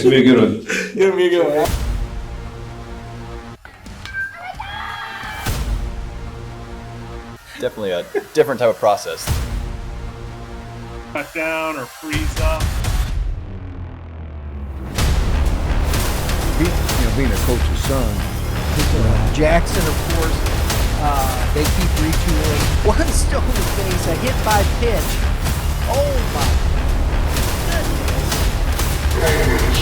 This will be a good one. It'll be a good one. Definitely a different type of process. Cut down or freeze up. Being a coach's son. Jackson, of course, they keep retooling. One stolen base, a hit by pitch. Oh my goodness.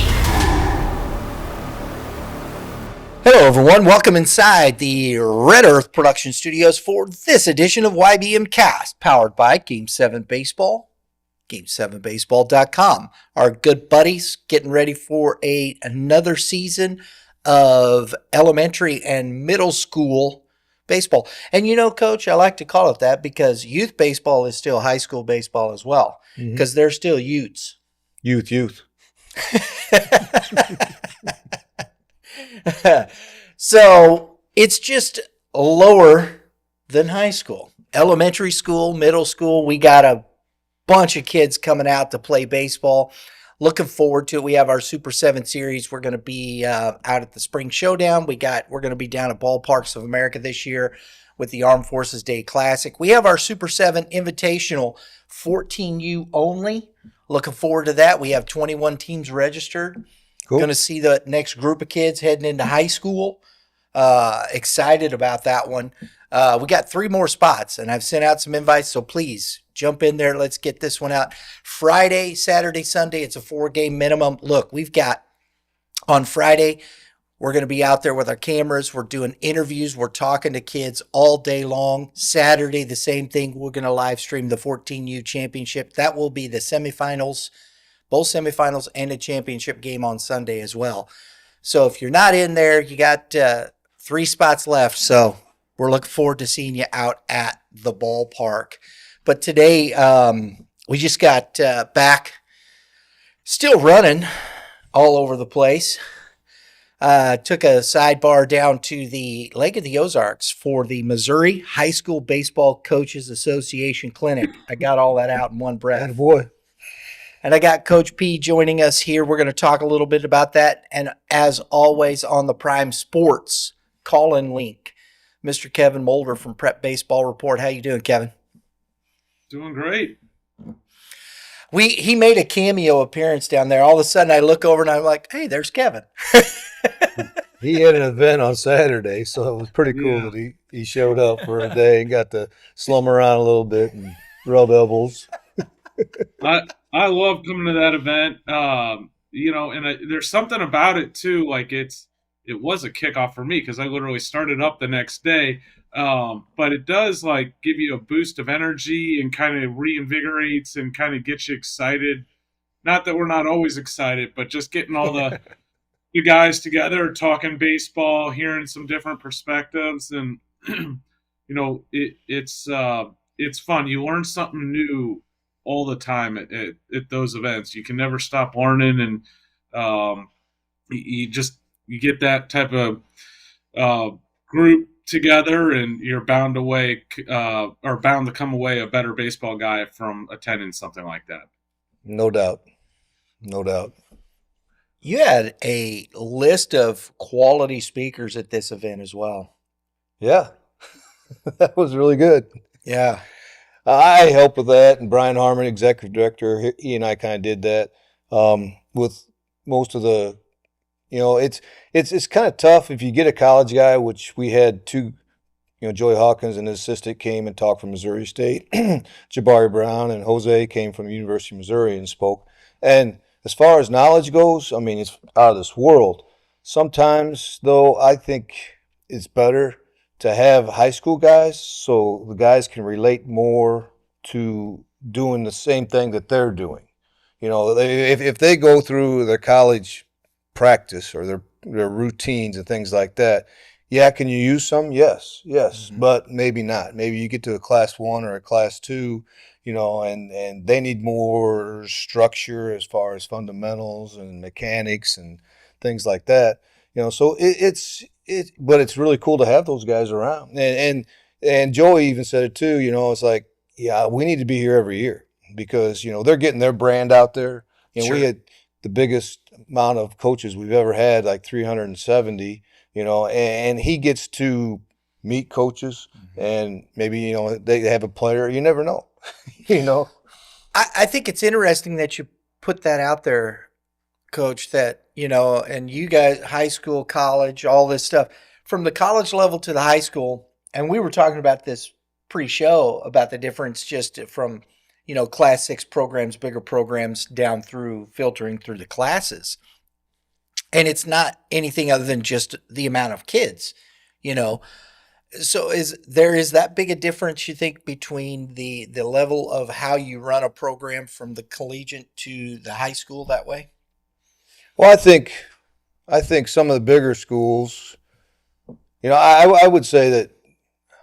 Hello everyone, welcome inside the Red Earth Production Studios for this edition of YBMcast, powered by Game 7 Baseball, Game7Baseball.com. Our good buddies getting ready for another season of elementary and middle school baseball. And you know, Coach, I like to call it that because youth baseball is still high school baseball as well, because they're still youths. Youth. So it's just lower than high school. Elementary school, middle school, we got a bunch of kids coming out to play baseball. Looking forward to it. We have our Super 7 series. We're going to be out at the Spring Showdown. We're going to be down at Ballparks of America this year with the Armed Forces Day Classic. We have our Super 7 Invitational 14U only. Looking forward to that. We have 21 teams registered. Cool. Going to see the next group of kids heading into high school. Excited about that one. We got 3 more spots, and I've sent out some invites, so please jump in there. Let's get this one out. Friday, Saturday, Sunday, it's a 4-game minimum. Look, we've got on Friday, we're going to be out there with our cameras. We're doing interviews. We're talking to kids all day long. Saturday, the same thing. We're going to live stream the 14U championship. That will be the semifinals, both semifinals and a championship game on Sunday as well. So if you're not in there, you got 3 spots left. So we're looking forward to seeing you out at the ballpark. But today, we just got back, still running all over the place. Took a sidebar down to the Lake of the Ozarks for the Missouri High School Baseball Coaches Association Clinic. I got all that out in one breath. Boy. And I got Coach P joining us here. We're going to talk a little bit about that. And as always, on the Prime Sports call-in link, Mr. Kevin Moulder from Prep Baseball Report. How you doing, Kevin? Doing great. He made a cameo appearance down there. All of a sudden, I look over and I'm like, hey, there's Kevin. He had an event on Saturday, so it was pretty cool that he showed up for a day and got to slum around a little bit and rub elbows. I love coming to that event. There's something about it too. Like it was a kickoff for me because I literally started up the next day. But it does like give you a boost of energy and kind of reinvigorates and kind of gets you excited. Not that we're not always excited, but just getting all the guys together, talking baseball, hearing some different perspectives, and it's fun. You learn something new all the time at those events. You can never stop learning, and you get that type of group together, and you're bound to come away a better baseball guy from attending something like that. No doubt. You had a list of quality speakers at this event as well. Yeah. That was really good. Yeah. I helped with that, and Brian Harmon, executive director, he and I kind of did that with most of the, it's kind of tough if you get a college guy, which we had 2, Joey Hawkins and his assistant came and talked from Missouri State. Jabari Brown and Jose came from the University of Missouri and spoke. And as far as knowledge goes, I mean, it's out of this world. Sometimes, though, I think it's better to have high school guys so the guys can relate more to doing the same thing that they're doing. If they go through their college practice or their routines and things like that, yeah, can you use some? Yes, but maybe not. Maybe you get to a class 1 or a class 2, and they need more structure as far as fundamentals and mechanics and things like that. So but it's really cool to have those guys around. And Joey even said it too, it's like, yeah, we need to be here every year because, they're getting their brand out there. Sure. We had the biggest amount of coaches we've ever had, like 370, and he gets to meet coaches and maybe, they have a player. You never know, you know. I think it's interesting that you put that out there, Coach, that, and you guys, high school, college, all this stuff, from the college level to the high school. And we were talking about this pre-show about the difference just from, class 6 programs, bigger programs down through filtering through the classes. And it's not anything other than just the amount of kids, So is that big a difference, you think, between the level of how you run a program from the collegiate to the high school that way? Well, I think some of the bigger schools, I would say that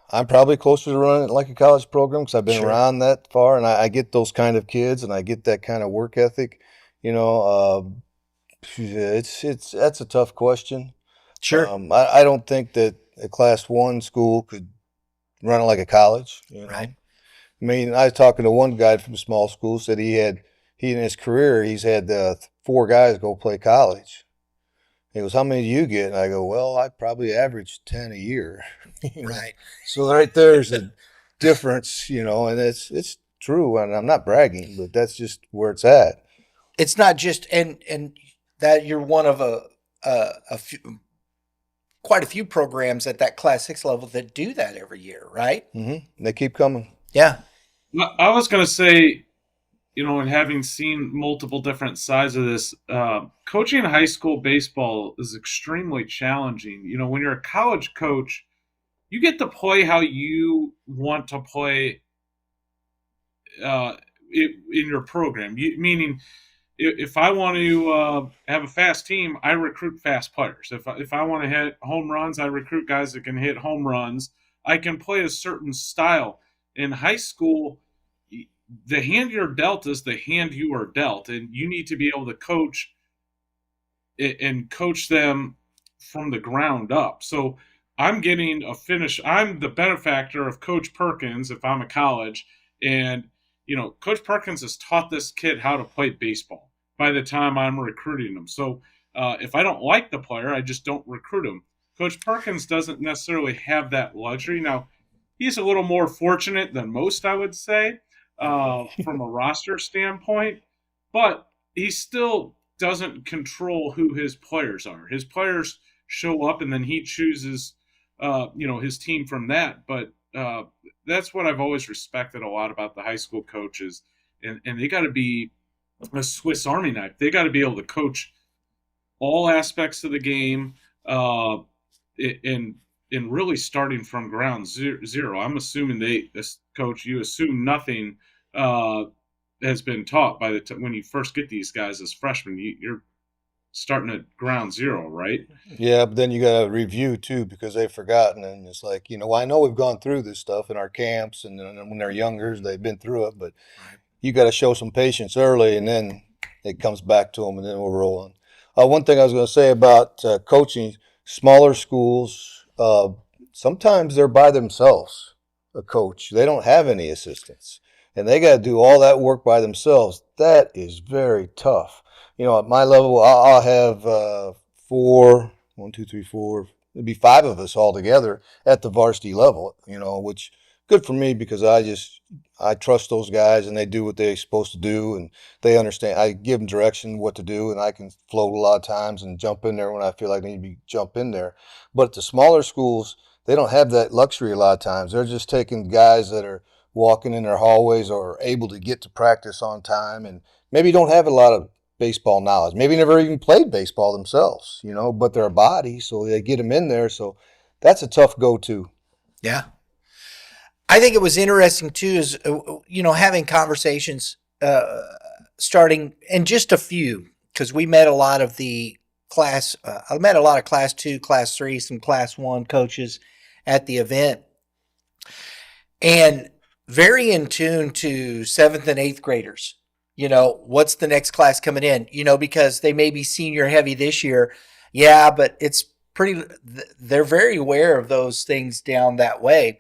I'm probably closer to running it like a college program because I've been Sure. around that far, and I get those kind of kids, and I get that kind of work ethic. That's a tough question. Sure. I don't think that a class 1 school could run it like a college. Right. I mean, I was talking to one guy from a small school, said he in his career, he's had 4 guys go play college. He goes, how many do you get? And I go, well, I probably average 10 a year. Right. So right there's a difference, and it's true. And I'm not bragging, but that's just where it's at. It's not just, and that you're one of a few, quite a few programs at that class 6 level that do that every year, right? Mm-hmm. They keep coming. Yeah. I was going to say, and having seen multiple different sides of this, coaching high school baseball is extremely challenging. When you're a college coach, you get to play how you want to play in your program. Meaning, if I want to have a fast team, I recruit fast players. If I want to hit home runs, I recruit guys that can hit home runs. I can play a certain style. In high school, the hand you're dealt is the hand you are dealt, and you need to be able to coach them from the ground up. So I'm getting a finish. I'm the benefactor of Coach Perkins if I'm a college, and Coach Perkins has taught this kid how to play baseball by the time I'm recruiting them. So if I don't like the player, I just don't recruit him. Coach Perkins doesn't necessarily have that luxury. Now, he's a little more fortunate than most, I would say, from a roster standpoint, but he still doesn't control who his players are. His players show up, and then he chooses, his team from that. But that's what I've always respected a lot about the high school coaches, and they got to be a Swiss Army knife. They got to be able to coach all aspects of the game, and really starting from ground zero. I'm assuming Coach, you assume nothing has been taught by when you first get these guys as freshmen. You're starting at ground zero, right? Yeah, but then you got to review too because they've forgotten, and it's like I know we've gone through this stuff in our camps, and when they're younger, they've been through it, but you got to show some patience early, and then it comes back to them, and then we're rolling. One thing I was going to say about coaching smaller schools, sometimes they're by themselves. A coach, they don't have any assistants, and they got to do all that work by themselves. That is very tough. At my level, I'll have 4, 1, 2, 3, 4. It'd be 5 of us all together at the varsity level. Which good for me because I trust those guys and they do what they're supposed to do and they understand. I give them direction what to do, and I can float a lot of times and jump in there when I feel like I need to jump in there. But at the smaller schools, they don't have that luxury a lot of times. They're just taking guys that are walking in their hallways or are able to get to practice on time and maybe don't have a lot of baseball knowledge. Maybe never even played baseball themselves, but they're a body, so they get them in there. So that's a tough go-to. Yeah. I think it was interesting too, is, having conversations, starting, and just a few, because we met a lot of the I met a lot of class 2, class 3, some class 1 coaches at the event, and very in tune to 7th and 8th graders. What's the next class coming in? Because they may be senior heavy this year. Yeah, but they're very aware of those things down that way.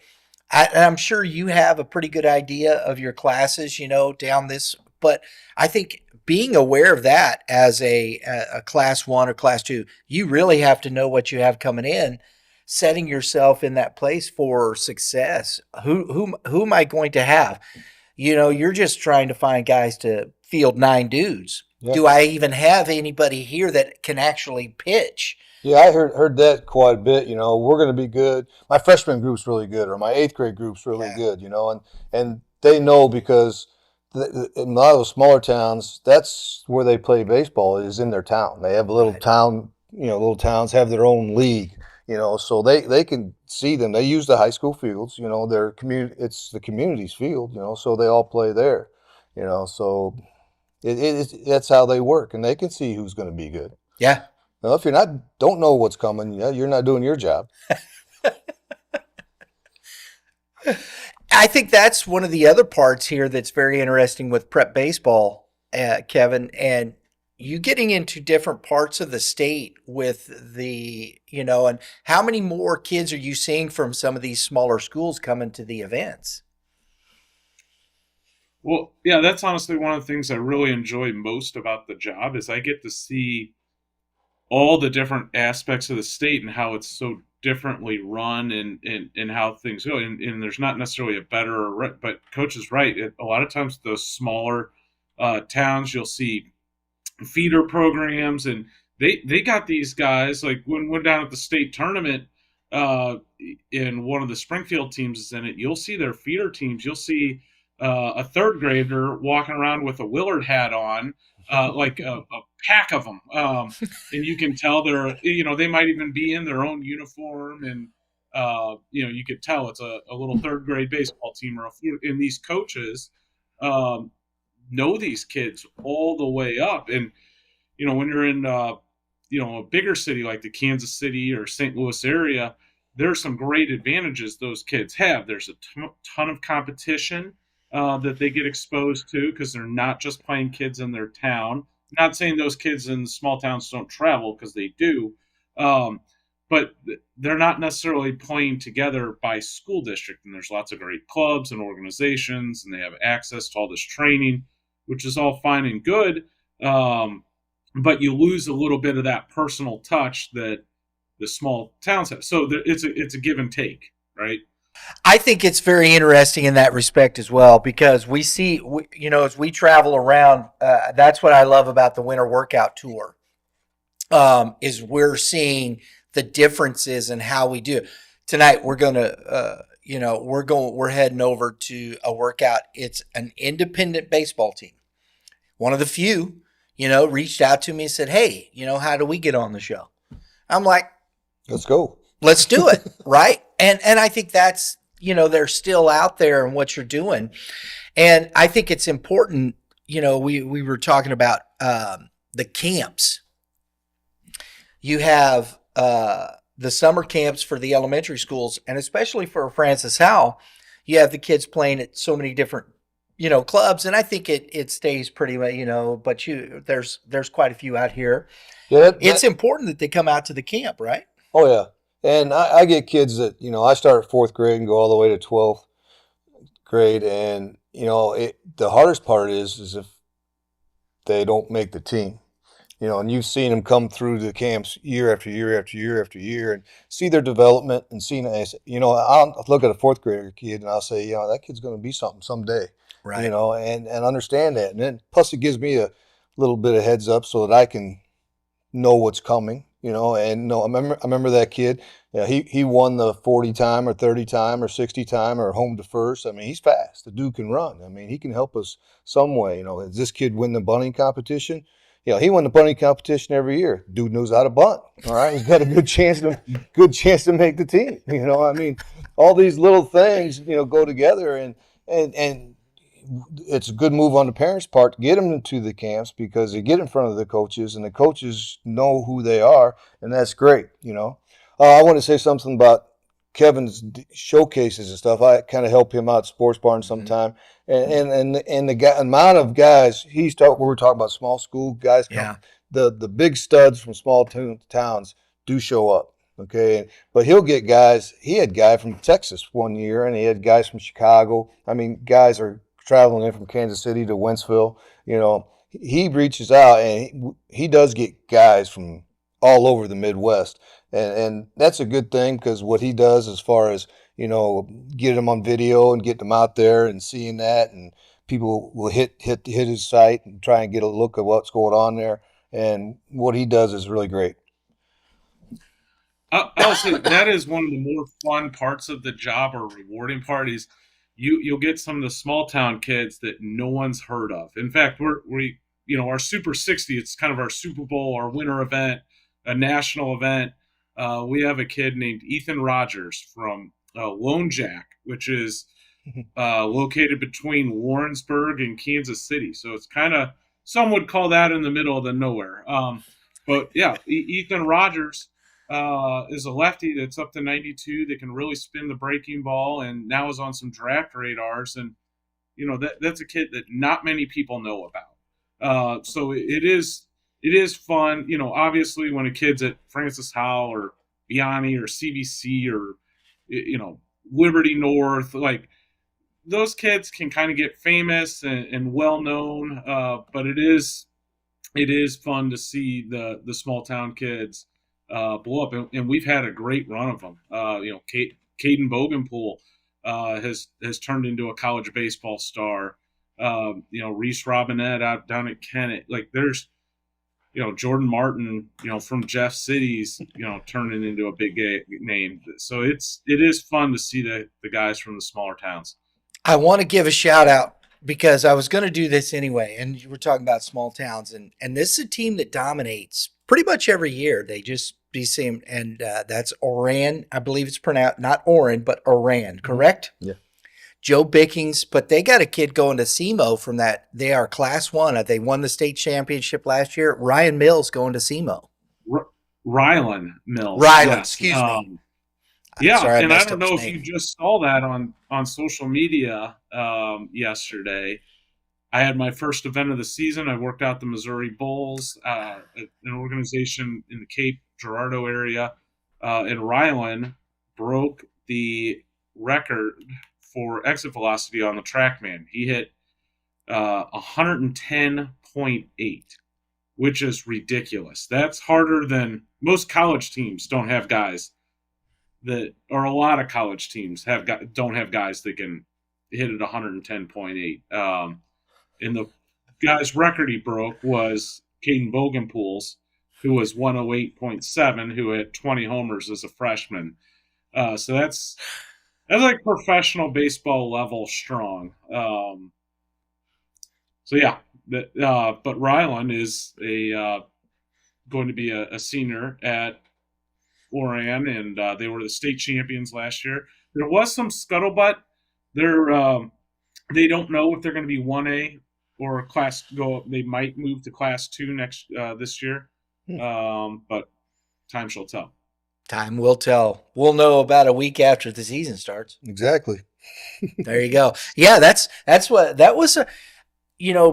I'm sure you have a pretty good idea of your classes, down this But I think being aware of that as a class 1 or class 2, you really have to know what you have coming in, setting yourself in that place for success. Who am I going to have? You're just trying to find guys to field 9 dudes. Yeah. Do I even have anybody here that can actually pitch? Yeah, I heard that quite a bit. We're going to be good. My freshman group's really good, or my 8th grade group's really good. And they know because in a lot of those smaller towns, that's where they play baseball, is in their town. They have a little town. Little towns have their own league. So they can see them. They use the high school fields. Their community. It's the community's field. So they all play there. So that's how they work, and they can see who's going to be good. Yeah. Well, if don't know what's coming, you're not doing your job. I think that's one of the other parts here that's very interesting with prep baseball, Kevin, and you getting into different parts of the state with and how many more kids are you seeing from some of these smaller schools coming to the events? Well, yeah, that's honestly one of the things I really enjoy most about the job is I get to see all the different aspects of the state and how it's so differently run and how things go. And there's not necessarily a better, but Coach is right. A lot of times those smaller towns, you'll see feeder programs, and they got these guys, like when we're down at the state tournament, in one of the Springfield teams is in it, you'll see their feeder teams. You'll see a 3rd grader walking around with a Willard hat on, like a pack of them, and you can tell they might even be in their own uniform, and you could tell it's a little 3rd grade baseball team, and these coaches know these kids all the way up. And when you're in a bigger city like the Kansas City or St. Louis area, there's some great advantages those kids have. There's a ton of competition that they get exposed to, because they're not just playing kids in their town. Not saying those kids in the small towns don't travel, because they do, but they're not necessarily playing together by school district. And there's lots of great clubs and organizations, and they have access to all this training, which is all fine and good. But you lose a little bit of that personal touch that the small towns have. So it's a give and take, right? I think it's very interesting in that respect as well, because we see, as we travel around, that's what I love about the winter workout tour, is we're seeing the differences in how we do it. Tonight, we're going to, we're heading over to a workout. It's an independent baseball team. One of the few, reached out to me and said, "Hey, how do we get on the show?" I'm like, "Let's go. Let's do it." Right. And I think that's, they're still out there in what you're doing. And I think it's important, we were talking about the camps. You have the summer camps for the elementary schools, and especially for Francis Howell, you have the kids playing at so many different, clubs. And I think it stays pretty, but there's quite a few out here. Yeah, it's important that they come out to the camp, right? Oh, yeah. And I get kids that, I start at 4th grade and go all the way to 12th grade. And, the hardest part is if they don't make the team, and you've seen them come through the camps year after year after year after year and see their development and I'll look at a 4th grader kid and I'll say, that kid's going to be something someday, right? And understand that. And then plus it gives me a little bit of heads up so that I can know what's coming. And no, I remember that kid. Yeah, he won the 40 time or 30 time or 60 time or home to first. I mean, he's fast. The dude can run. I mean, he can help us some way. Does this kid win the bunting competition? He won the bunting competition every year. Dude knows how to bunt. All right, he's got a good chance to make the team. I mean, all these little things go together, and it's a good move on the parents' part to get them into the camps, because they get in front of the coaches and the coaches know who they are, and that's great. I want to say something about Kevin's showcases and stuff. I kind of help him out at Sports Barn sometime, and the amount of guys we were talking about small school guys. Yeah. The big studs from small towns do show up. Okay, but he'll get guys. He had a guy from Texas one year, and he had guys from Chicago. I mean, guys are traveling in from Kansas City to Wentzville, you know, he reaches out and he does get guys from all over the Midwest. And that's a good thing because what he does as far as, you know, getting them on video and getting them out there and seeing that, and people will hit his site and try and get a look at what's going on there. And what he does is really great. I'll say that is one of the more fun parts of the job, or rewarding part, is you'll get some of the small town kids that no one's heard of. In fact, we our Super 60, it's kind of our Super Bowl, our winter event, a national event. We have a kid named Ethan Rogers from Lone Jack, which is located between Warrensburg and Kansas City. So it's kind of, some would call that in the middle of the nowhere. But yeah, Ethan Rogers is a lefty that's up to 92 that can really spin the breaking ball, and now is on some draft radars. And that's a kid that not many people know about. So it is fun. Obviously when a kid's at Francis Howell or Biani or CBC or Liberty North, like, those kids can kind of get famous and well known, but it is fun to see the small town kids blow up, and we've had a great run of them. Caden Bogenpool has turned into a college baseball star. Reese Robinette out down at Kennett. Like, there's Jordan Martin, from Jeff City's, turning into a big name. So it is fun to see the guys from the smaller towns. I want to give a shout out because I was going to do this anyway, and you were talking about small towns, and this is a team that dominates pretty much every year. They just be seen, and that's Oran. I believe it's pronounced not Oran, but Oran, correct? Yeah. Joe Bickings, but they got a kid going to SEMO from that. They are Class 1. They won the state championship last year. Ryan Mills going to SEMO. Rylan Mills. Rylan, yes. excuse me. Yeah, sorry, and I don't know if you just saw that on social media yesterday. I had my first event of the season. I worked out the Missouri Bulls, an organization in the Cape Girardeau area, and Rylan broke the record for exit velocity on the TrackMan. He hit 110.8, which is ridiculous. That's harder than most college teams don't have guys that, or a lot of college teams don't have guys that can hit at 110.8. And the guy's record he broke was Caden Bogenpool's, who was 108.7, who had 20 homers as a freshman. So that's like professional baseball level strong. So yeah, but Rylan is going to be a senior at Oran, and they were the state champions last year. There was some scuttlebutt. They don't know if they're going to be 1A or class go. They might move to Class 2 this year, but time shall tell. Time will tell. We'll know about a week after the season starts. Exactly. There you go. Yeah, that was a.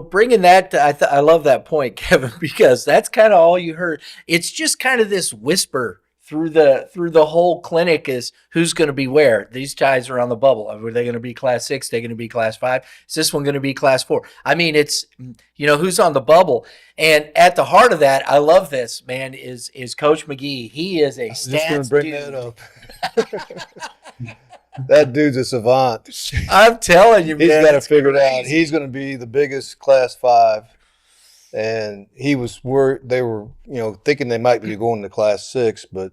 Bringing that, I love that point, Kevin, because that's kind of all you heard. It's just kind of this whisper through the whole clinic is who's going to be where. These guys are on the bubble. Are they going to be Class 6? They're going to be Class 5? Is this one going to be Class 4? I mean, it's, who's on the bubble. And at the heart of that, I love this, man, is Coach McGee. He is a stats bring dude. That up. That dude's a savant. I'm telling you, man. He's got to figure it out. He's going to be the biggest Class 5. And he was worried. They were, thinking they might be going to Class 6. But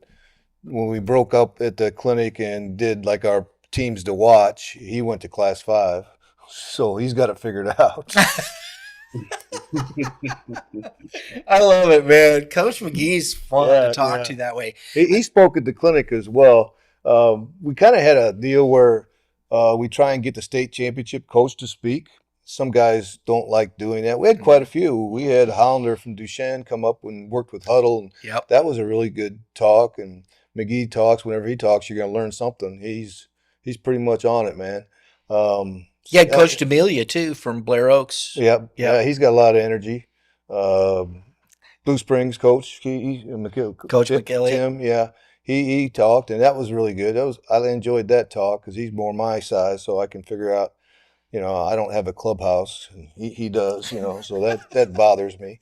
when we broke up at the clinic and did like our teams to watch, he went to Class 5. So he's got it figured out. I love it, man. Coach McGee's fun to talk to that way. He spoke at the clinic as well. We kind of had a deal where we try and get the state championship coach to speak. Some guys don't like doing that. We had quite a few. We had Hollander from Duchesne come up and worked with Huddle. And that was a really good talk. And McGee talks. Whenever he talks, you're going to learn something. He's pretty much on it, man. Coach D'Amelia, too, from Blair Oaks. Yeah, he's got a lot of energy. Blue Springs coach, Coach McKelly. Tim, he talked, and that was really good. I enjoyed that talk because he's more my size, so I can figure out, You know, I don't have a clubhouse. And he does, you know, so that bothers me.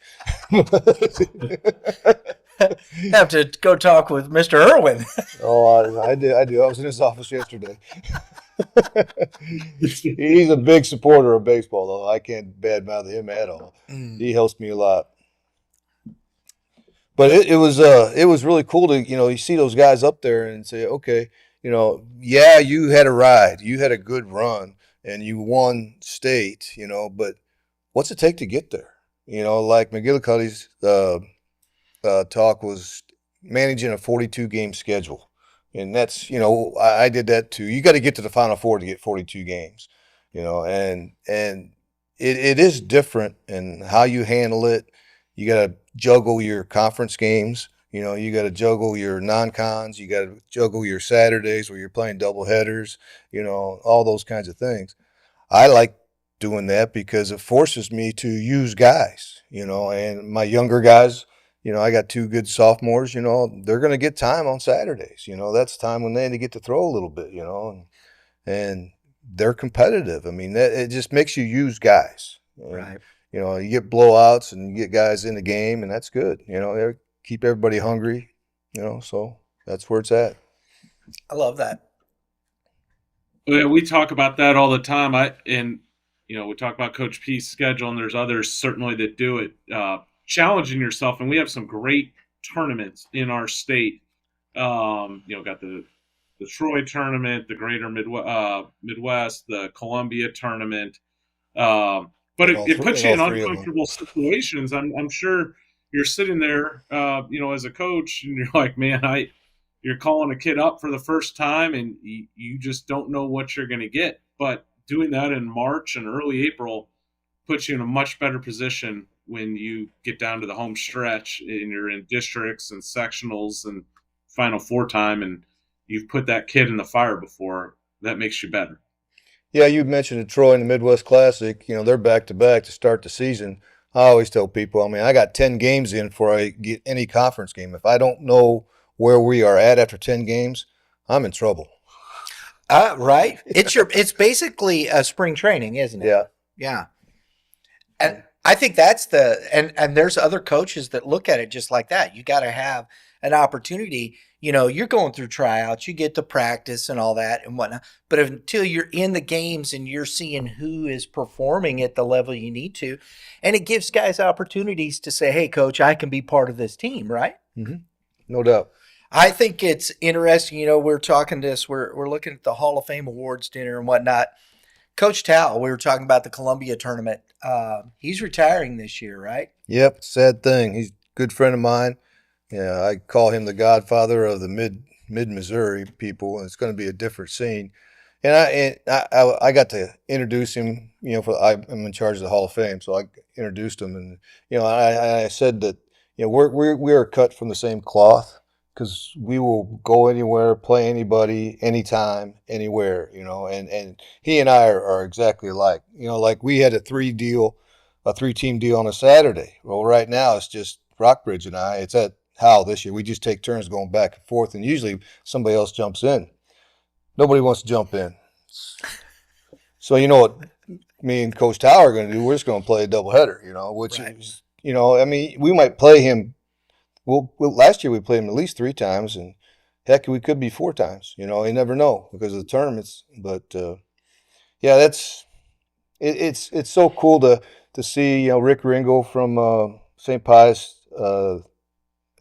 Have to go talk with Mr. Irwin. Oh, I do. I was in his office yesterday. He's a big supporter of baseball, though. I can't badmouth him at all. He helps me a lot. But it was really cool to, you know, you see those guys up there and say, okay, you know, yeah, you had a ride, you had a good run, and you won state, you know, but what's it take to get there? You know, like McGillicuddy's talk was managing a 42 game schedule. And that's, you know, I did that too. You got to get to the Final Four to get 42 games, you know, and it is different in how you handle it. You got to juggle your conference games. You know, you got to juggle your non-cons. You got to juggle your Saturdays where you're playing double headers, you know, all those kinds of things. I like doing that because it forces me to use guys, you know, and my younger guys, you know, I got two good sophomores, you know, they're going to get time on Saturdays. You know, that's time when they get to throw a little bit, you know, and they're competitive. I mean, it just makes you use guys. And, Right. you know, you get blowouts and you get guys in the game, and that's good. You know, they keep everybody hungry, you know, so that's where it's at. I love that. Yeah, we talk about that all the time. We talk about Coach P's schedule, and there's others certainly that do it. Challenging yourself, and we have some great tournaments in our state. Got the Troy tournament, the Greater Midwest, the Columbia tournament. But it puts you in uncomfortable situations. I'm sure you're sitting there, as a coach, and you're like, man, you're calling a kid up for the first time, and you just don't know what you're going to get. But doing that in March and early April puts you in a much better position when you get down to the home stretch and you're in districts and sectionals and Final Four time, and you've put that kid in the fire before. That makes you better. Yeah, you mentioned Troy in the Midwest Classic. You know, they're back to back to start the season. I always tell people, I mean, I got 10 games in before I get any conference game. If I don't know where we are at after 10 games, I'm in trouble. Right. It's basically a spring training, isn't it? Yeah. Yeah. And I think that's and there's other coaches that look at it just like that. You got to have an opportunity. You know, you're going through tryouts, you get to practice and all that and whatnot. But until you're in the games and you're seeing who is performing at the level you need to, and it gives guys opportunities to say, hey, coach, I can be part of this team, right? Mm-hmm. No doubt. I think it's interesting. You know, we're talking this, we're looking at the Hall of Fame awards dinner and whatnot. Coach Howell, we were talking about the Columbia tournament. He's retiring this year, right? Yep, sad thing. He's a good friend of mine. Yeah, I call him the godfather of the mid Missouri people, and it's going to be a different scene. And I got to introduce him. You know, I'm in charge of the Hall of Fame, so I introduced him, and you know, I said that you know we are cut from the same cloth because we will go anywhere, play anybody, anytime, anywhere. You know, and he and I are exactly alike. You know, like we had a 3-team deal on a Saturday. Well, right now it's just Rockbridge and I. It's at Howell this year. We just take turns going back and forth, and usually somebody else jumps in. Nobody wants to jump in. So you know what me and Coach Tower are going to do? We're just going to play a doubleheader, you know, which Right. is, you know, I mean, we might play him. Well, last year we played him at least 3 times, and heck, we could be 4 times. You know, you never know because of the tournaments. But yeah, it's so cool to see, you know, Rick Ringo from St. Pius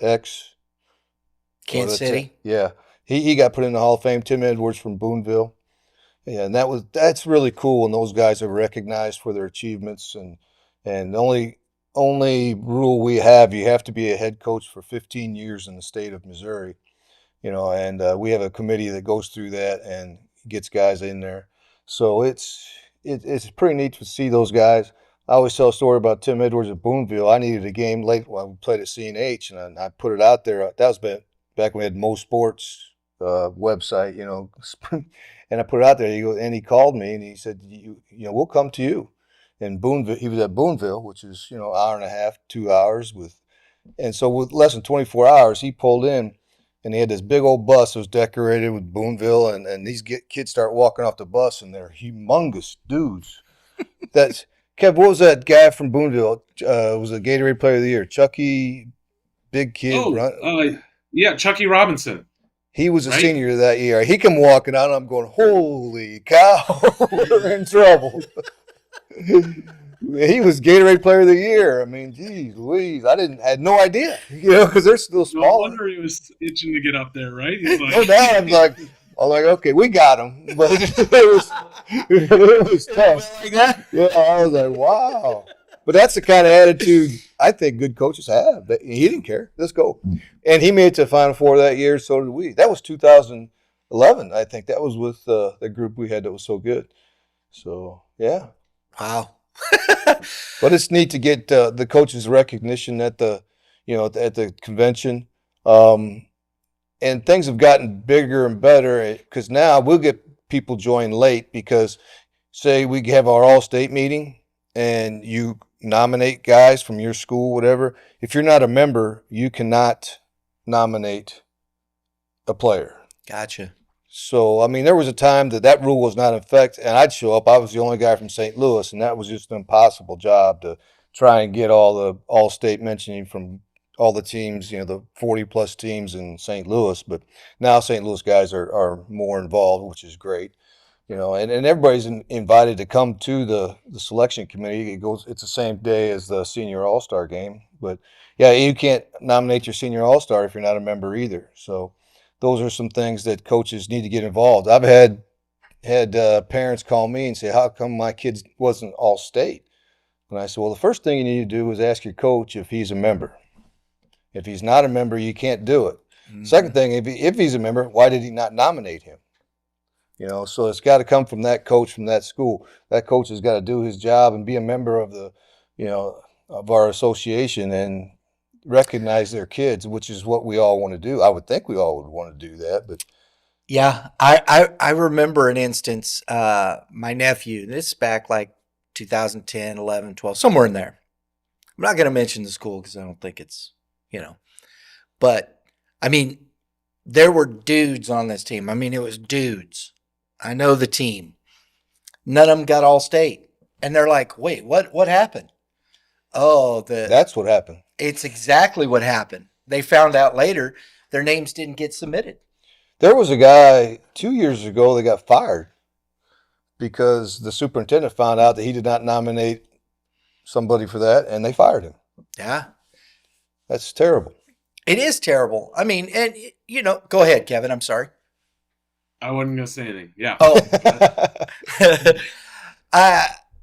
X. Kansas City. Yeah. He got put in the Hall of Fame. Tim Edwards from Boonville. Yeah, and that's really cool when those guys are recognized for their achievements, and the only rule we have, you have to be a head coach for 15 years in the state of Missouri. You know, and we have a committee that goes through that and gets guys in there. So it's pretty neat to see those guys. I always tell a story about Tim Edwards at Boonville. I needed a game late when we played at CNH, and I put it out there. That was back when we had M.H.S.B.C.A website, you know, and I put it out there. He called me and he said, you know, we'll come to you. And Boonville, he was at Boonville, which is, you know, hour and a half, 2 hours and so with less than 24 hours, he pulled in and they had this big old bus that was decorated with Boonville, and these kids start walking off the bus, and they're humongous dudes. That's Kev. What was that guy from Boonville? Was a Gatorade Player of the Year, Chucky, big kid. Yeah, Chucky Robinson. He was a right? senior that year. He come walking out, and I'm going, holy cow, we're in trouble. He was Gatorade Player of the Year. I mean, geez Louise, had no idea, because they're still small. No wonder he was itching to get up there, right? He's like, No doubt. I'm like, okay, we got him, but it was tough. Like that? Yeah, I was like, wow. But that's the kind of attitude I think good coaches have. He didn't care. Let's go. And he made it to the Final Four that year. So did we. That was 2011. I think that was with the group we had that was so good. So yeah. Wow. But it's neat to get the coaches' recognition at the convention, and things have gotten bigger and better because now we'll get people join late because, say, we have our all-state meeting and you nominate guys from your school, whatever. If you're not a member, you cannot nominate a player. Gotcha. So, I mean, there was a time that rule was not in effect, and I'd show up. I was the only guy from St. Louis, and that was just an impossible job to try and get all the all-state mentioning from all the teams, the 40-plus teams in St. Louis. But now St. Louis guys are more involved, which is great. And everybody's invited to come to the selection committee. It's the same day as the senior all-star game. But, yeah, you can't nominate your senior all-star if you're not a member either. So those are some things that coaches need to get involved. I've had parents call me and say, how come my kid wasn't all-state? And I said, well, the first thing you need to do is ask your coach if he's a member. If he's not a member, you can't do it. Mm-hmm. Second thing, if he's a member, why did he not nominate him? So it's got to come from that coach from that school. That coach has got to do his job and be a member of of our association and recognize their kids, which is what we all want to do. I would think we all would want to do that, but yeah, I remember an instance. My nephew. This is back like 2010, 11, 12, somewhere in there. I'm not going to mention the school because I don't think it's but I mean, there were dudes on this team. I mean, it was dudes. I know the team. None of them got all state. And they're like, wait, what happened? Oh, that's what happened. It's exactly what happened. They found out later their names didn't get submitted. There was a guy 2 years ago that got fired because the superintendent found out that he did not nominate somebody for that, and they fired him. Yeah. That's terrible. It is terrible. I mean, and go ahead, Kevin. I'm sorry. I wasn't going to say anything. Yeah. Oh.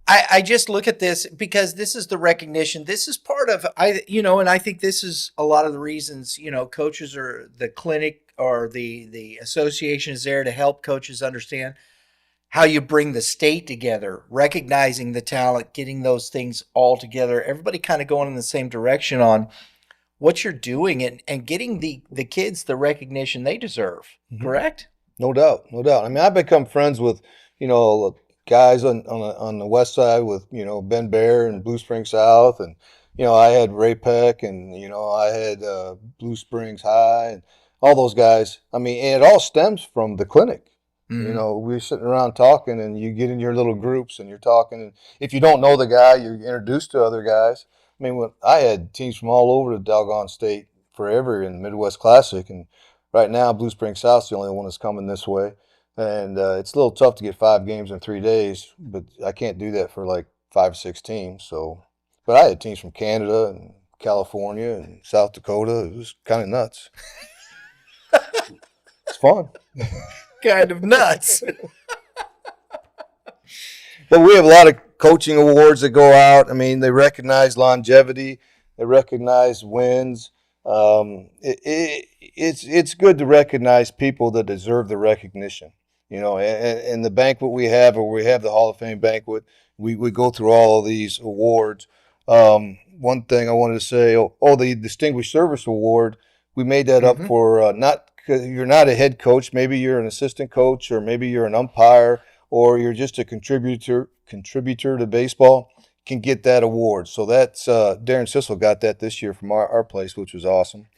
I just look at this because this is the recognition. This is part of, and I think this is a lot of the reasons, coaches or the clinic or the association is there to help coaches understand how you bring the state together, recognizing the talent, getting those things all together, everybody kind of going in the same direction on what you're doing and getting the kids the recognition they deserve. Mm-hmm. Correct? No doubt. I mean, I've become friends with, guys on the west side with, Ben Bear and Blue Springs South. And, I had Ray Peck and, I had Blue Springs High and all those guys. I mean, and it all stems from the clinic. Mm-hmm. We're sitting around talking and you get in your little groups and you're talking. And if you don't know the guy, you're introduced to other guys. I mean, I had teams from all over the doggone state forever in the Midwest Classic. And right now, Blue Springs South's the only one that's coming this way. And it's a little tough to get 5 games in 3 days, but I can't do that for like 5 or 6 teams. So, but I had teams from Canada and California and South Dakota. It was kind of nuts. It's fun. Kind of nuts. But we have a lot of coaching awards that go out. I mean, they recognize longevity. They recognize wins. It's good to recognize people that deserve the recognition. And the banquet we have, or we have the Hall of Fame banquet, we go through all of these awards. One thing I wanted to say, the Distinguished Service Award, we made that up for you're not a head coach, maybe you're an assistant coach, or maybe you're an umpire, or you're just a contributor to baseball, can get that award. So that's Darren Sissel got that this year from our place, which was awesome.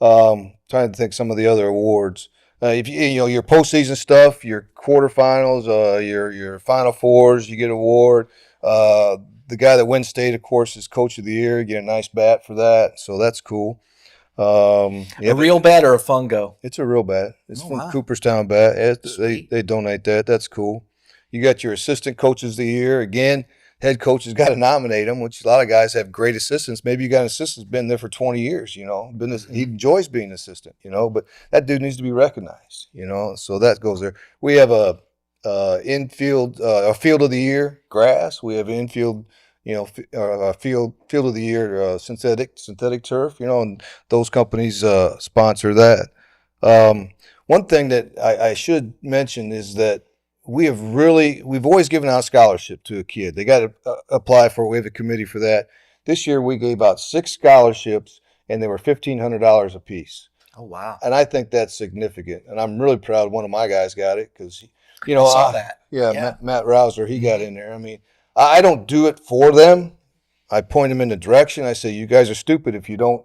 Trying to think some of the other awards. If you know your postseason stuff, your quarterfinals, your Final Fours, you get an award. The guy that wins state, of course, is Coach of the Year. You get a nice bat for that, so that's cool. A real bat or a fungo? It's a real bat. It's Oh, from wow. Cooperstown Bat. Sweet. They donate that. That's cool. You got your assistant coaches of the year. Again, head coach has got to nominate them, which a lot of guys have great assistants. Maybe you got an assistant that's been there for 20 years, you know, he enjoys being an assistant, you know, but that dude needs to be recognized, you know, so that goes there. We have a field of the year grass. We have infield, you know, field of the year synthetic turf, you know, and those companies sponsor that. One thing that I should mention is that we've always given out scholarship to a kid. They got to apply for it. We have a committee for that. This year we gave out 6 scholarships, and they were $1,500 a piece. Oh, wow. And I think that's significant. And I'm really proud one of my guys got it because, you know, I saw that. Yeah. Matt Rouser, he got in there. I mean, I don't do it for them. I point them in the direction. I say, you guys are stupid if you don't.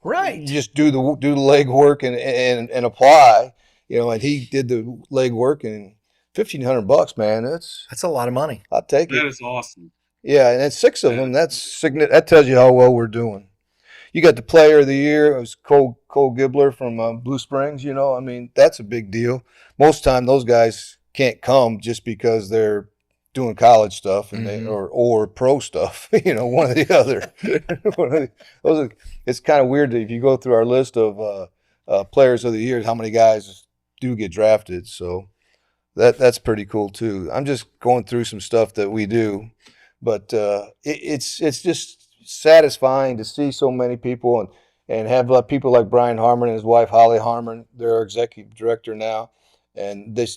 Right. You just do the legwork and apply. You know, and he did the legwork, and $1,500, man. That's a lot of money. I'll take it. That is awesome. Yeah, and it's 6 of them. That tells you how well we're doing. You got the player of the year. It was Cole Gibbler from Blue Springs. You know, I mean, that's a big deal. Most time those guys can't come just because they're doing college stuff and or pro stuff. You know, one or the other. It's kind of weird that if you go through our list of players of the year, how many guys do get drafted. So that's pretty cool too. I'm just going through some stuff that we do, but it's just satisfying to see so many people and have people like Brian Harmon and his wife Holly Harmon. They're our executive director now, and they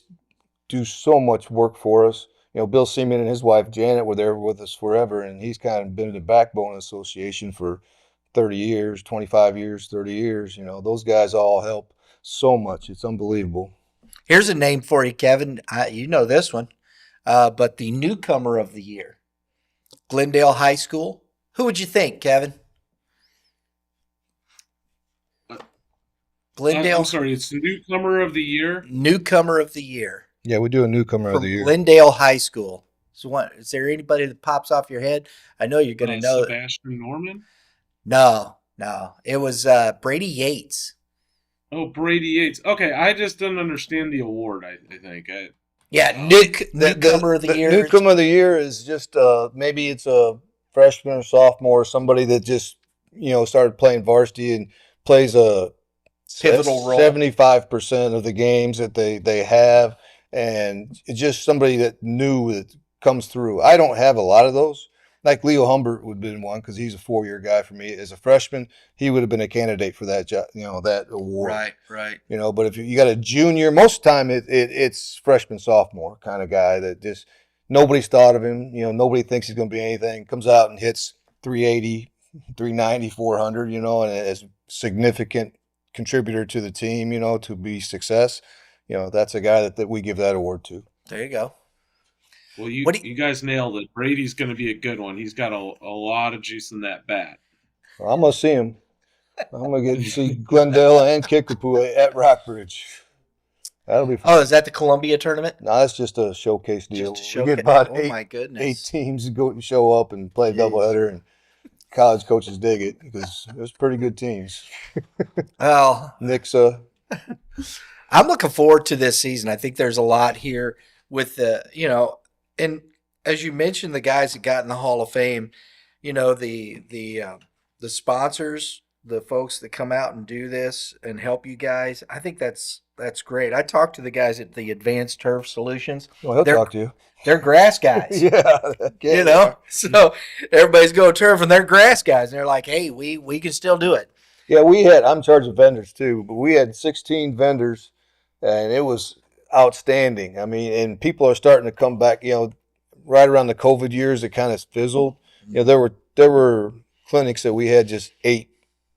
do so much work for us. You know, Bill Seaman and his wife Janet were there with us forever, and he's kind of been the backbone of the association for 30 years, 25 years, 30 years. You know, those guys all help so much. It's unbelievable. Here's a name for you, Kevin. You know this one, but the newcomer of the year, Glendale High School. Who would you think, Kevin? Glendale. I'm sorry, it's the newcomer of the year. Newcomer of the year. Yeah, we do a newcomer From of the year. Glendale High School. So, is there anybody that pops off your head? I know you're going to know. Sebastian Norman? No. It was Brady Yates. Oh, Brady Yates. Okay, I just didn't understand the award, I think. Newcomer of the year. Newcomer of the year is just maybe it's a freshman or sophomore, somebody that just, you know, started playing varsity and plays a pivotal role. 75% of the games that they have, and it's just somebody that new that comes through. I don't have a lot of those. Like Leo Humbert would have been one because he's a 4-year guy for me. As a freshman, he would have been a candidate for that job, you know, that award. Right. You know, but if you got a junior, most of the time it's freshman, sophomore kind of guy that just nobody's thought of him. You know, nobody thinks he's going to be anything. Comes out and hits 380, 390, 400, you know, and as a significant contributor to the team, you know, to be success. You know, that's a guy that we give that award to. There you go. Well, you guys nailed it. Brady's going to be a good one. He's got a lot of juice in that bat. Well, I'm going to see him. I'm going to get to see Glendale and Kickapoo at Rockbridge. That'll be fun. Oh, is that the Columbia tournament? No, that's just a showcase deal. Just a showcase. We get about my goodness. 8 teams to show up and play a doubleheader, and college coaches dig it because there's pretty good teams. Well, Nixa. I'm looking forward to this season. I think there's a lot here with the, you know, and as you mentioned, the guys that got in the Hall of Fame, you know, the sponsors, the folks that come out and do this and help you guys. I think that's great. I talked to the guys at the Advanced Turf Solutions. Well, he'll talk to you. They're grass guys. Yeah. You know, so everybody's going turf and they're grass guys. And they're like, hey, we can still do it. Yeah, I'm in charge of vendors too, but we had 16 vendors, and it was outstanding. I mean, and people are starting to come back. You know, right around the COVID years, it kind of fizzled. You know, there were clinics that we had just 8,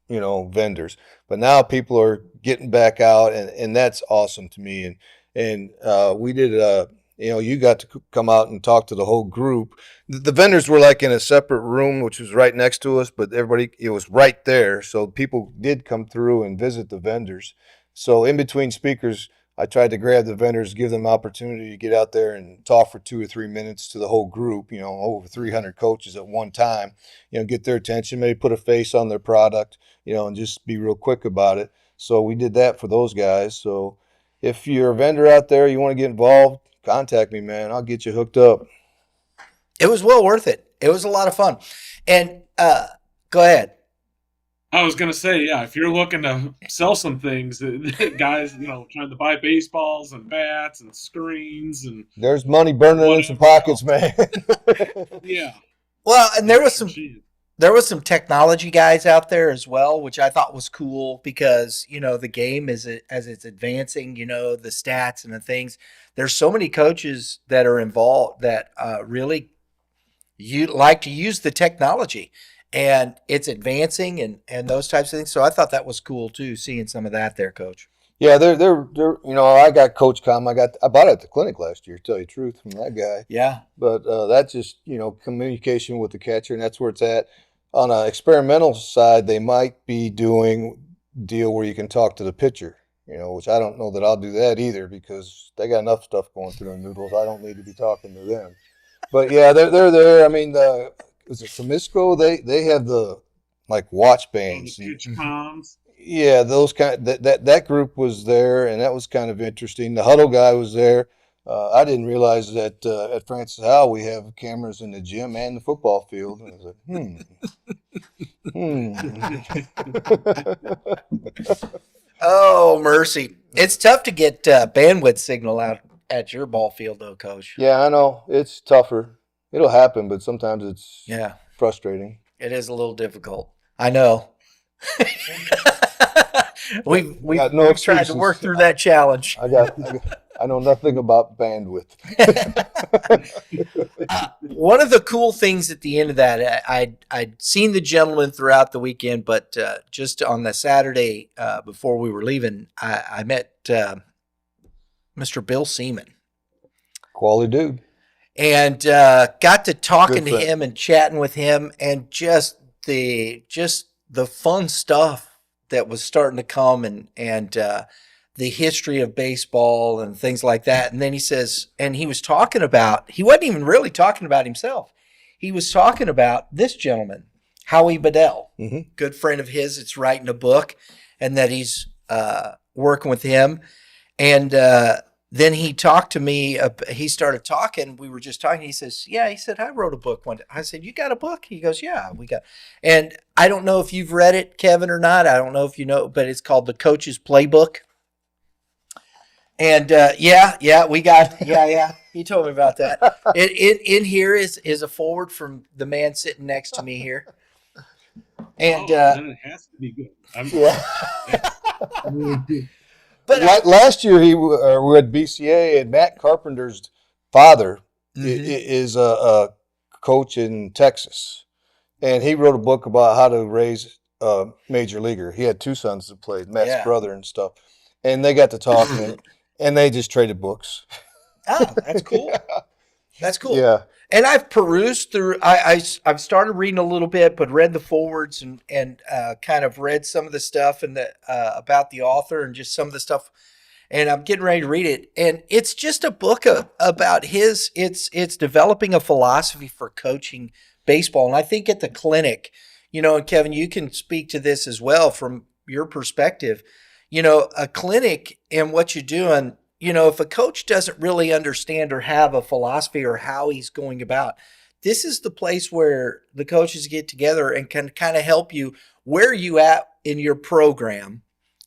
you know, vendors, but now people are getting back out, and that's awesome to me. And we did you got to come out and talk to the whole group. The vendors were like in a separate room, which was right next to us, but it was right there. So people did come through and visit the vendors. So in between speakers, I tried to grab the vendors, give them opportunity to get out there and talk for 2 or 3 minutes to the whole group, over 300 coaches at one time, get their attention, maybe put a face on their product, and just be real quick about it. So we did that for those guys. So if you're a vendor out there, you want to get involved, contact me, man. I'll get you hooked up. It was well worth it. It was a lot of fun. And go ahead. I was gonna say, yeah, if you're looking to sell some things, guys, trying to buy baseballs and bats and screens and there's money burning in some pockets, man. Yeah. Well, and there was some technology guys out there as well, which I thought was cool because the game as it's advancing, the stats and the things. There's so many coaches that are involved that really you like to use the technology. And it's advancing and those types of things. So I thought that was cool too, seeing some of that there, Coach. Yeah, they're I got Coach Com. I bought it at the clinic last year, to tell you the truth, from that guy. Yeah. But that's just, communication with the catcher, and that's where it's at. On an experimental side, they might be doing a deal where you can talk to the pitcher, which I don't know that I'll do that either because they got enough stuff going through their noodles. I don't need to be talking to them. But yeah, they're there. I mean, is it M.H.S.B.C.A? They have the watch bands. Yeah, those that group was there, and that was kind of interesting. The huddle guy was there. I didn't realize that at Francis Howell we have cameras in the gym and the football field. And I was like, Oh, mercy! It's tough to get bandwidth signal out at your ball field, though, Coach. Yeah, I know it's tougher. It'll happen, but sometimes it's frustrating. It is a little difficult. I know. We've tried to work through that challenge. I know nothing about bandwidth. One of the cool things at the end of that, I'd seen the gentleman throughout the weekend, but just on the Saturday before we were leaving, I met Mr. Bill Seaman. Quality dude. And got to talking to him and chatting with him, and just the fun stuff that was starting to come, and the history of baseball and things like that. And then he says, and he was talking about, he wasn't even really talking about himself. He was talking about this gentleman, Howie Bedell, good friend of his that's writing a book, and that he's working with him. And then he talked to me. He started talking. We were just talking. He says, yeah, he said, I wrote a book one day. I said, you got a book? He goes, yeah, we got. And I don't know if you've read it, Kevin, or not. I don't know if you know, but it's called The Coach's Playbook. And we got, he told me about that. In here is a forward from the man sitting next to me here. And then it has to be good. But last year we were at B.C.A. and Matt Carpenter's father is a coach in Texas, and he wrote a book about how to raise a major leaguer. He had two sons that played, Matt's brother and stuff, and they got to talking, and they just traded books. Oh, that's cool. That's cool. Yeah. And I've perused through. I've started reading a little bit, but read the forwards and kind of read some of the stuff and about the author and just some of the stuff. And I'm getting ready to read it. And it's just a book about his. It's developing a philosophy for coaching baseball. And I think at the clinic, and Kevin, you can speak to this as well from your perspective. A clinic and what you're doing. If a coach doesn't really understand or have a philosophy or how he's going about, this is the place where the coaches get together and can kind of help you. Where are you at in your program,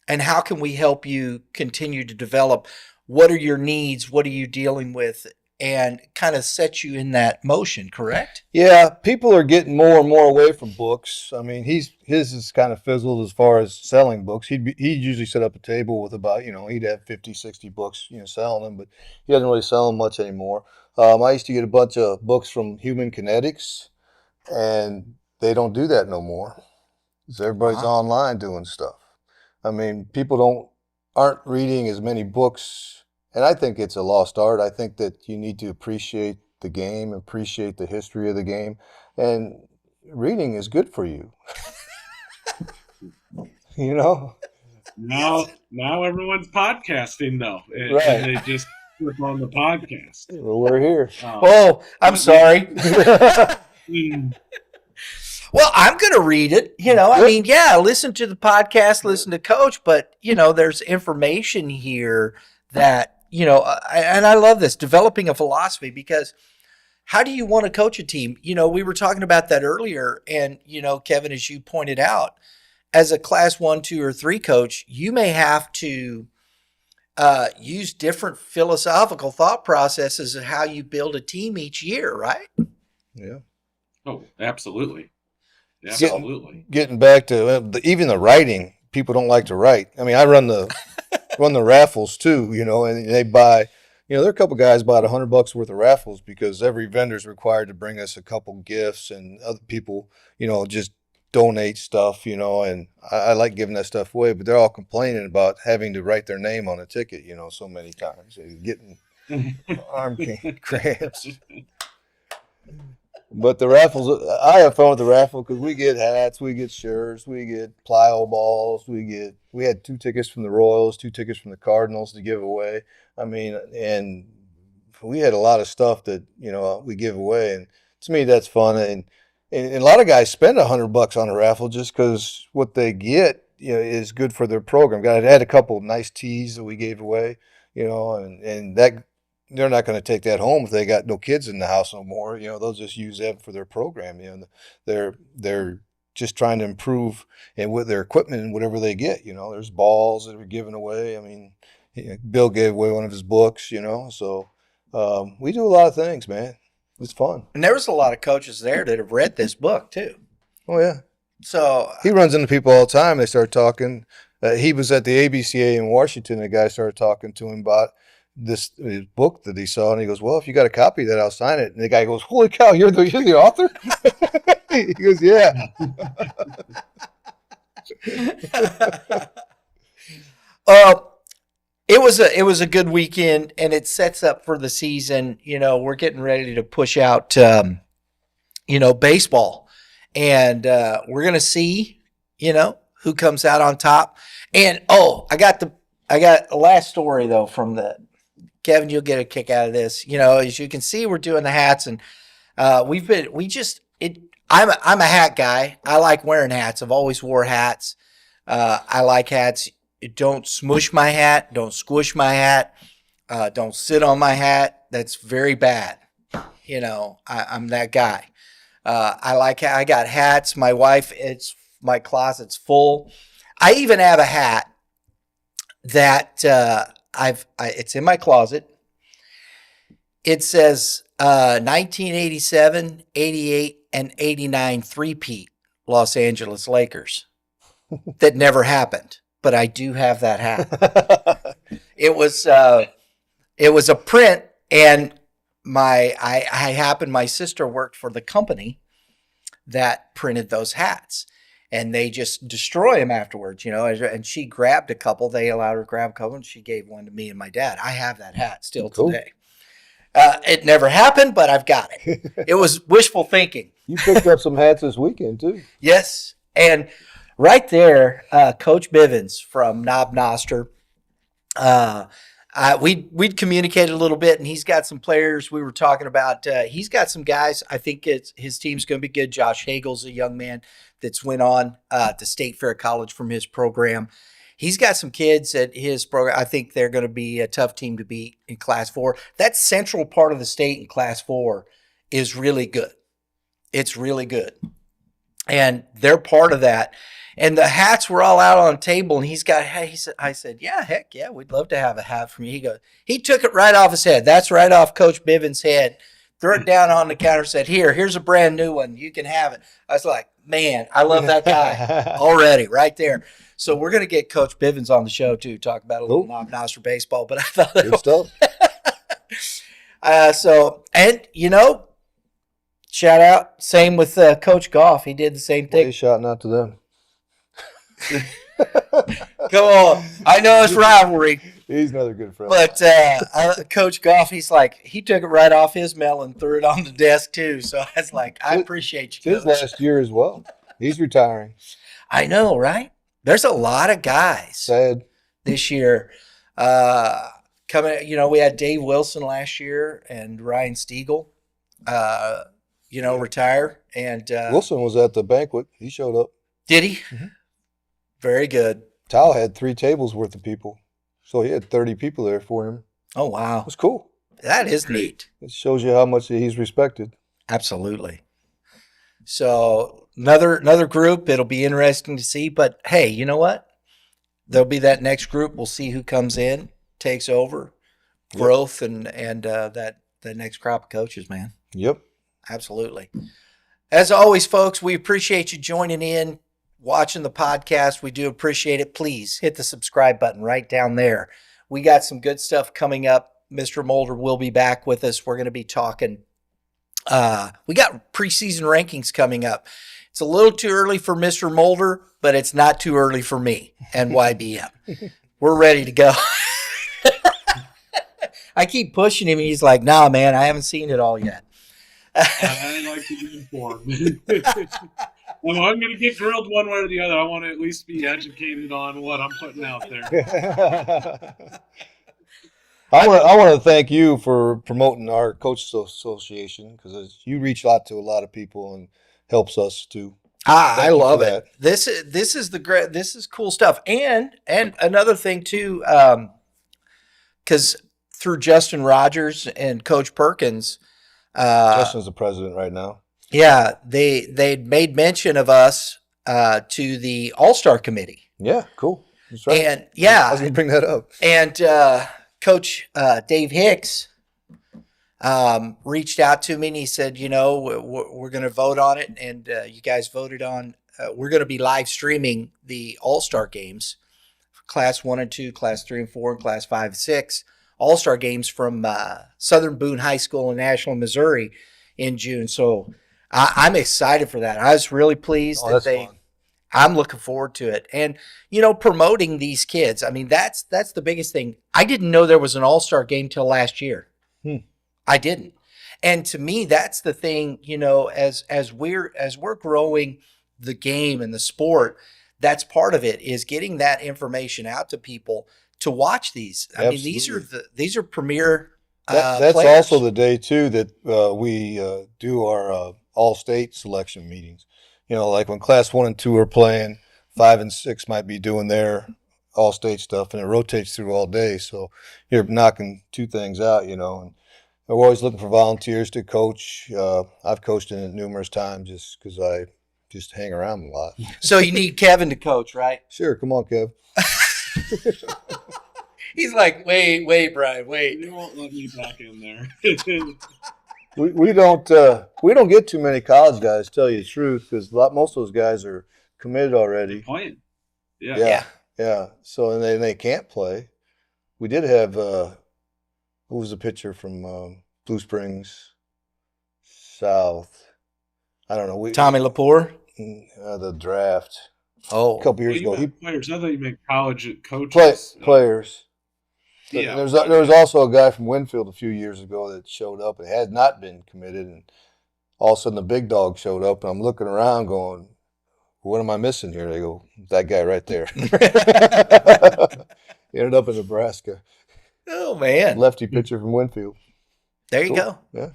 and how can we help you continue to develop? What are your needs? What are you dealing with? And kind of set you in that motion, correct? Yeah, people are getting more and more away from books. I mean, his is kind of fizzled as far as selling books. He'd usually set up a table with about, he'd have 50, 60 books, selling them, but he doesn't really sell them much anymore. I used to get a bunch of books from Human Kinetics, and they don't do that no more. So everybody's online doing stuff. I mean, people aren't reading as many books And I think it's a lost art. I think that you need to appreciate the game, appreciate the history of the game, and reading is good for you. You know? Now everyone's podcasting though, and Right. they just click on the podcast. Well, we're here. Oh, I'm sorry. Mm, Well, I'm going to read it. I mean, yeah, listen to the podcast, listen to Coach, but, there's information here that, and I love this, developing a philosophy, because how do you want to coach a team? We were talking about that earlier, and, Kevin, as you pointed out, as a class 1, 2, or 3 coach, you may have to use different philosophical thought processes of how you build a team each year, right? Yeah. oh, absolutely. Absolutely. Getting back to even the writing, people don't like to write. I mean, I run the raffles too, and they buy, there are a couple guys bought $100 worth of raffles because every vendor's required to bring us a couple gifts, and other people, just donate stuff, and I like giving that stuff away, but they're all complaining about having to write their name on a ticket, so many times. They're getting arm cramps. But the raffles, I have fun with the raffle because we get hats, we get shirts, we get plyo balls, we had 2 tickets from the Royals, 2 tickets from the Cardinals to give away. I mean, and we had a lot of stuff that, we give away. And to me, that's fun. And a lot of guys spend $100 on a raffle just because what they get, is good for their program. I had a couple of nice tees that we gave away, and that, they're not going to take that home if they got no kids in the house no more. They'll just use that for their program. They're just trying to improve and with their equipment and whatever they get. There's balls that are given away. I mean, Bill gave away one of his books. So we do a lot of things, man. It's fun. And there was a lot of coaches there that have read this book too. Oh yeah. So He runs into people all the time. They start talking. He was at the ABCA in Washington. The guy started talking to him about this book that he saw, and he goes, "Well, if you got a copy of that, I'll sign it." And the guy goes, "Holy cow, you're the author?" He goes, "Yeah." It was a good weekend, and it sets up for the season. We're getting ready to push out, baseball, and we're gonna see, who comes out on top. And I got a last story though from the. Kevin, you'll get a kick out of this. As you can see, we're doing the hats, and I'm a hat guy. I like wearing hats. I've always wore hats. I like hats. Don't smush my hat. Don't squish my hat. Don't sit on my hat. That's very bad. I'm that guy. I got hats. My wife, my closet's full. I even have a hat that, it's in my closet. It says 1987, 88, and 89 three-peat Los Angeles Lakers. That never happened, but I do have that hat. It was a print, and my sister worked for the company that printed those hats. And they just destroy them afterwards, and she grabbed a couple. They allowed her to grab a couple, and she gave one to me and my dad. I have that hat still today. It never happened, but I've got it. It was wishful thinking. You picked up some hats this weekend, too. Yes. And right there, Coach Bivens from Knob Noster, we'd communicated a little bit, and he's got some players we were talking about. He's got some guys. I think his team's going to be good. Josh Hagel's a young man that's went on to State Fair College from his program. He's got some kids at his program. I think they're going to be a tough team to beat in Class 4. That central part of the state in Class 4 is really good. It's really good. And they're part of that. And the hats were all out on the table, and I said, yeah, heck yeah, we'd love to have a hat from you. He took it right off his head. That's right off Coach Bivens' head. Threw it down on the counter, said, here's a brand new one. You can have it. I was like, man, I love that guy already right there. So we're going to get Coach Bivens on the show too, talk about a little Knob Noster baseball. But I thought good stuff. Shout out. Same with Coach Goff. He did the same thing. Shouting out to them. Come on. I know it's rivalry. He's another good friend. But Coach Goff, he took it right off his melon and threw it on the desk too. So I was like, I appreciate you, It's his Coach. last year as well. He's retiring. I know, right? There's a lot of guys Sad. this year coming. We had Dave Wilson last year and Ryan Stiegel, retire. And Wilson was at the banquet. He showed up. did he? Mhm. Very good. Tao had 3 tables worth of people. So he had 30 people there for him. Oh, It wow. was cool. That is neat. It shows you how much he's respected. Absolutely. So another group, it'll be interesting to see. But hey, you know what? There'll be that next group. We'll see who comes in, takes over, growth, and that next crop of coaches, man. Yep. Absolutely. As always, folks, we appreciate you joining in, watching the podcast. We do appreciate it. Please hit the subscribe button right down there. We got some good stuff coming up. Mr. Moulder will be back with us. We're going to be talking. We got preseason rankings coming up. It's a little too early for Mr. Moulder, but it's not too early for me and YBM. We're ready to go. I keep pushing him, and he's like, nah, man, I haven't seen it all yet. I like to be informed. Well, I'm going to get grilled one way or the other. I want to at least be educated on what I'm putting out there. I want to thank you for promoting our coaches association because you reach out to a lot of people and helps us too. I Thank you love for it. that. This is cool stuff. And another thing too, because through Justin Rogers and Coach Perkins, Justin's the president right now. yeah, they made mention of us to the All-Star committee. Yeah, cool. That's right. And I was yeah, going to bring that up. and Coach Dave Hicks reached out to me and he said, we're going to vote on it, and you guys voted on. We're going to be live streaming the All-Star games, Class 1 and 2, Class 3 and 4, and Class 5 and 6 All-Star games from Southern Boone High School in Nashville, Missouri, in June. So I'm excited for that. I was really pleased Oh, that that's they. fun. I'm looking forward to it. And, promoting these kids, I mean, that's the biggest thing. I didn't know there was an all-star game till last year. I didn't. And to me, that's the thing, as we're growing the game and the sport, that's part of it, is getting that information out to people to watch these. I mean, these are premier That's players. also the day too that we do our all-state selection meetings. Like when Class 1 and 2 are playing, 5 and 6 might be doing their all-state stuff, and it rotates through all day. So you're knocking 2 things out, and we're always looking for volunteers to coach. I've coached in it numerous times just because I just hang around a lot. So you need Kevin to coach, right? Sure, come on, Kev. He's like, wait, Brian, wait. You won't let me back in there. We don't get too many college guys, to tell you the truth, because most of those guys are committed already. Playing. Yeah. Yeah. So and they can't play. We did have who was the pitcher from Blue Springs South? I don't know. Tommy Lepore? The draft Oh, a couple years Well, ago. you meant players. I thought you meant college coaches. Players. Yeah. There was also a guy from Winfield a few years ago that showed up and had not been committed, and all of a sudden the big dog showed up, and I'm looking around going, what am I missing here? They go, that guy right there. He ended up in Nebraska. oh man. Lefty pitcher from Winfield. There you Cool. go. Yeah.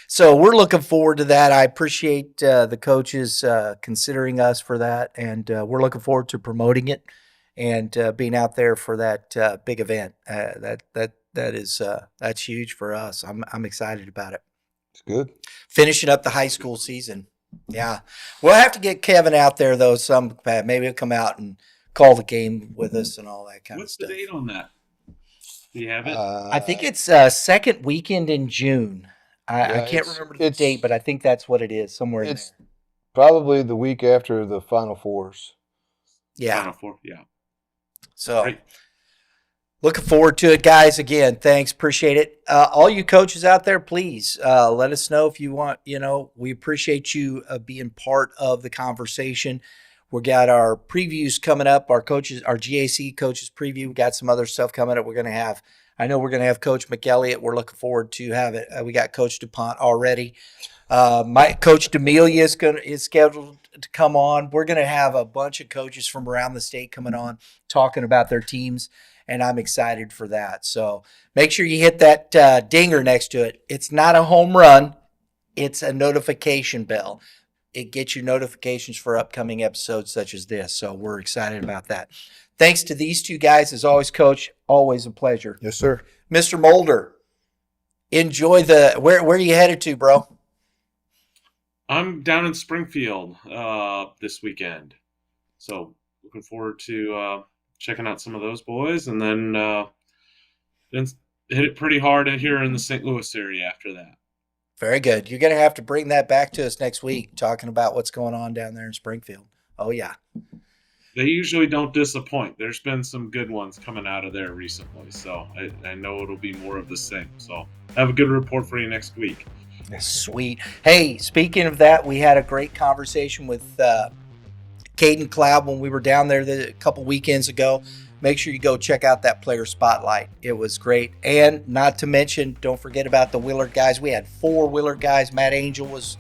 So we're looking forward to that. I appreciate the coaches considering us for that, and we're looking forward to promoting it and being out there for that big event. That's huge for us. I'm excited about it. It's good. Finishing up the high school season. Yeah, we'll have to get Kevin out there though. Maybe he'll come out and call the game with us and all that kind What's of stuff. the date on that? Do you have it? I think it's second weekend in June. I can't remember the date, but I think that's what it is, somewhere in there. It's probably the week after the Final Fours. Yeah. Final Four. Yeah. So Great. looking forward to it, guys. Again, thanks. Appreciate it. All you coaches out there, please let us know if you want. We appreciate you being part of the conversation. We got our previews coming up, our GAC coaches preview. We got some other stuff coming up. I know we're going to have Coach McElliott. We're looking forward to have it. We got Coach DuPont already. My Coach D'Amelia is scheduled to come on. We're going to have a bunch of coaches from around the state coming on talking about their teams, and I'm excited for that. So make sure you hit that dinger next to it. It's not a home run. It's a notification bell. It gets you notifications for upcoming episodes such as this. So we're excited about that. Thanks to these two guys, as always, Coach. Always a pleasure. Yes, sir. Mr. Moulder, enjoy where are you headed to, bro? I'm down in Springfield this weekend. So looking forward to checking out some of those boys, and then hit it pretty hard here in the St. Louis area after that. Very good. You're going to have to bring that back to us next week, talking about what's going on down there in Springfield. Oh, yeah. They usually don't disappoint. There's been some good ones coming out of there recently, so I know it'll be more of the same. So have a good report for you next week. Sweet. Hey, speaking of that, we had a great conversation with Caden Cloud when we were down there a couple weekends ago. Make sure you go check out that player spotlight. It was great. And not to mention, don't forget about the Willard guys. We had 4 Willard guys. Matt Angel was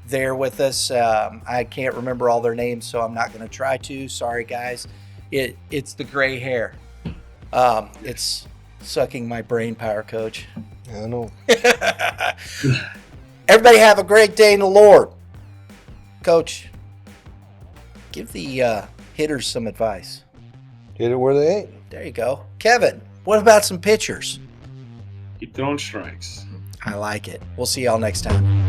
there with us. I can't remember all their names, so I'm not going to try to. Sorry, guys. It's the gray hair. It's sucking my brain power, Coach. I know. Everybody have a great day in the Lord. Coach, give the hitters some advice. Hit it where they ain't. There you go. Kevin, what about some pitchers? Keep throwing strikes. I like it. We'll see y'all next time.